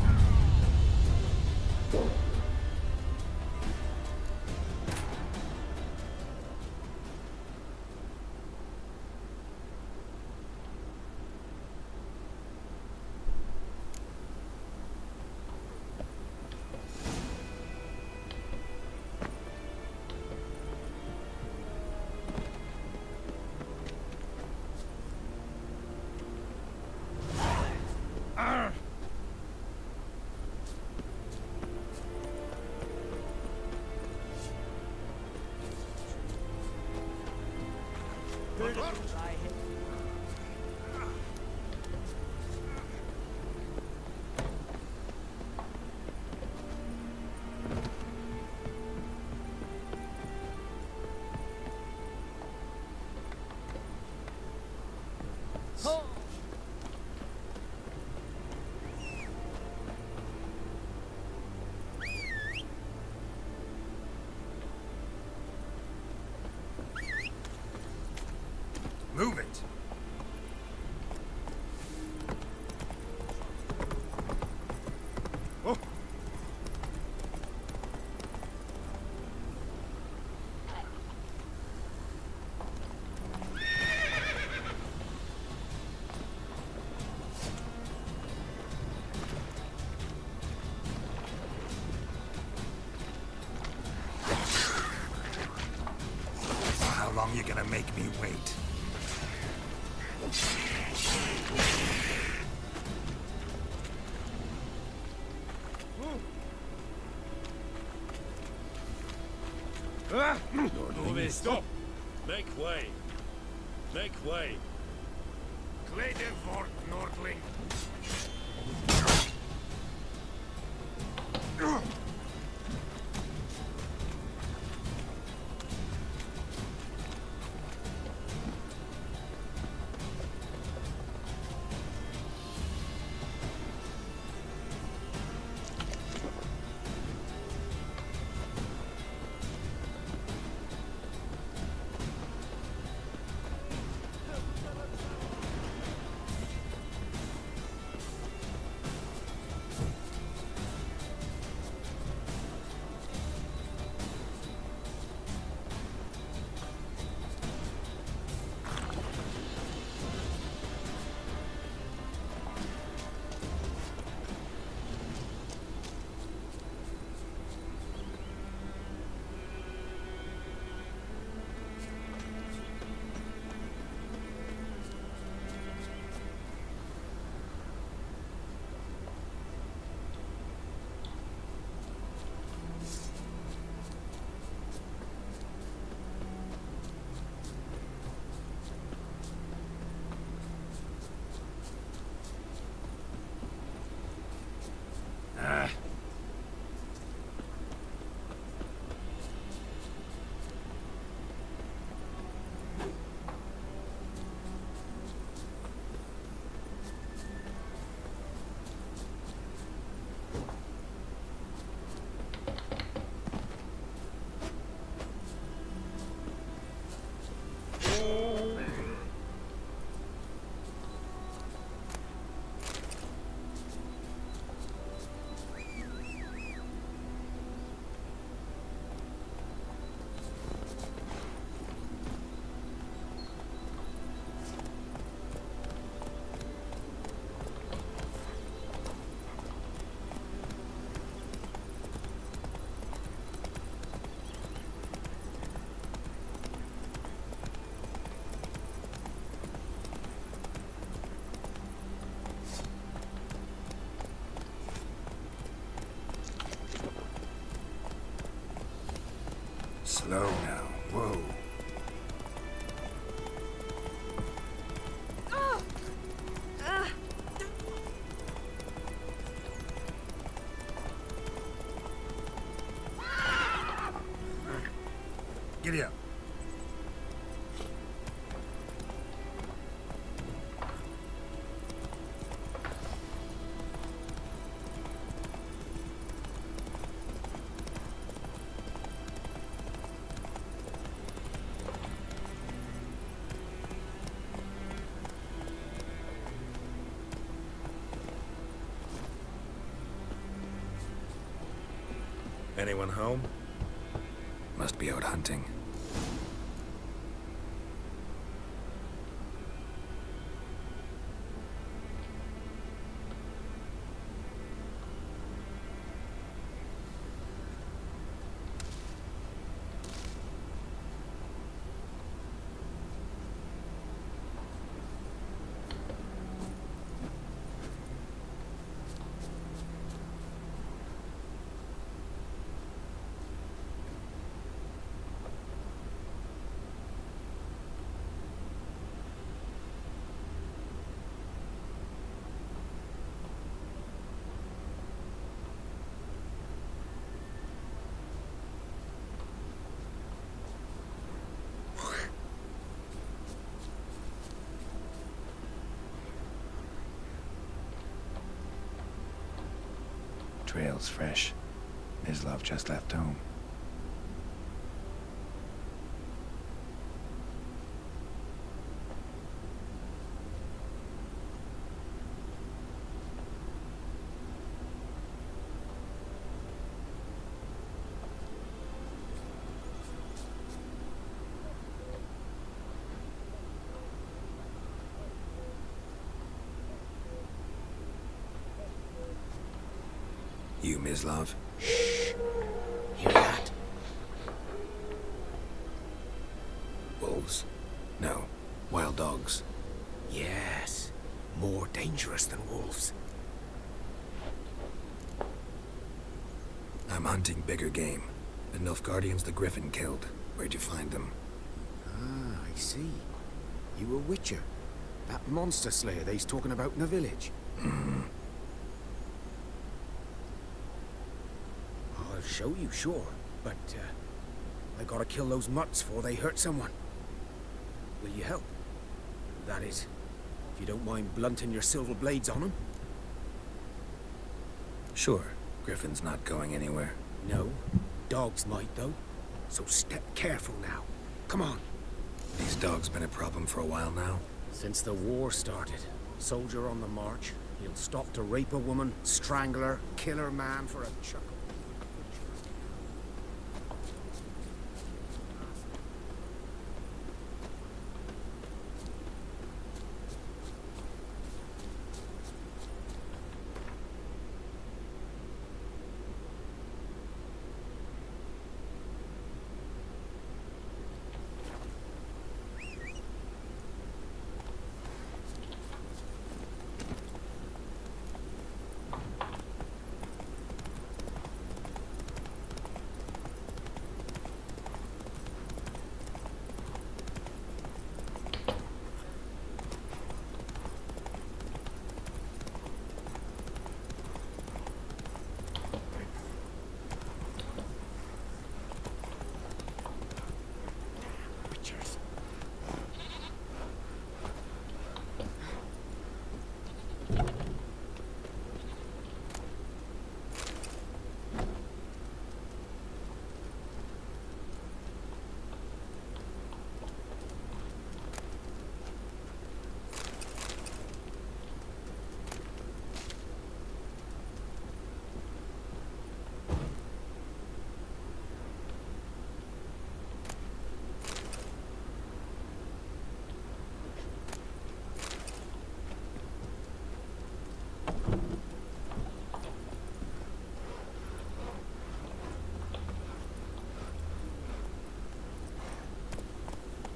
Move it! Oh. How long you gonna make me wait? Move it. Stop! Make way! Make way! Klede fort, Nordling. Slow now. Whoa. Giddy up. Anyone home? Must be out hunting. Trail's fresh. Mislav just left home. You, Mislav? Shh! Hear that? Wolves? No. Wild dogs. Yes. More dangerous than wolves. I'm hunting bigger game. The Nilfgaardians the Griffin killed. Where'd you find them? Ah, I see. You were Witcher. That monster slayer they's talking about in the village. I'll show you, sure. But, I gotta kill those mutts before they hurt someone. Will you help? That is, if you don't mind blunting your silver blades on them. Sure. Griffin's not going anywhere. No. Dogs might, though. So step careful now. Come on. These dogs been a problem for a while now? Since the war started. Soldier on the march. He'll stop to rape a woman, strangle her, kill her man for a chuckle.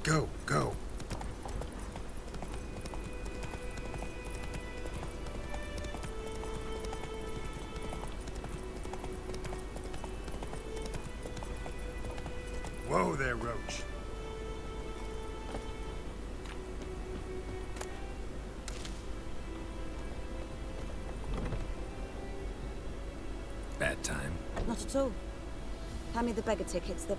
Go, go. Whoa! bad time. Not at all. Hand me the beggar tickets, the...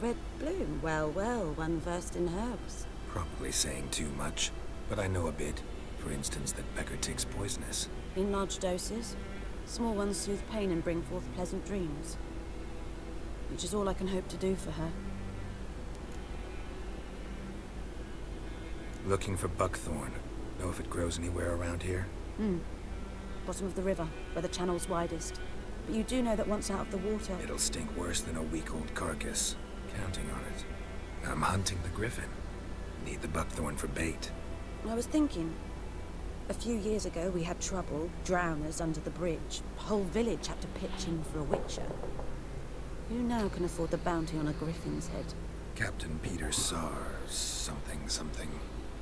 Red bloom. Well, well, one versed in herbs. Probably saying too much, but I know a bit. For instance, that beggar tick's poisonous. In large doses. Small ones soothe pain and bring forth pleasant dreams. Which is all I can hope to do for her. Looking for buckthorn. Know if it grows anywhere around here? Bottom of the river, where the channel's widest. But you do know that once out of the water... It'll stink worse than a week-old carcass. Counting on it. I'm hunting the griffin. Need the buckthorn for bait. I was thinking... A few years ago we had trouble, drowners under the bridge. The whole village had to pitch in for a Witcher. Who now can afford the bounty on a griffin's head? Captain Peter Sars, something.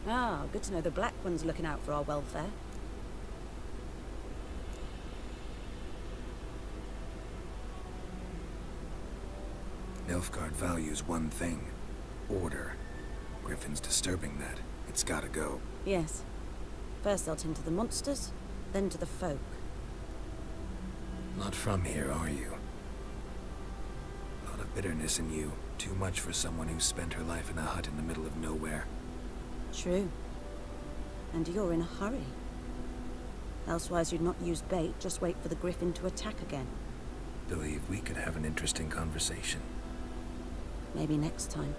Ah, good to know the Black One's looking out for our welfare. Nilfgaard values one thing. Order. Griffin's disturbing that. It's gotta go. Yes. First they'll tend to the monsters, then to the folk. Not from here, are you? A lot of bitterness in you. Too much for someone who spent her life in a hut in the middle of nowhere. True. And you're in a hurry. Elsewise you'd not use bait, just wait for the griffin to attack again. Believe we could have an interesting conversation. Maybe next time.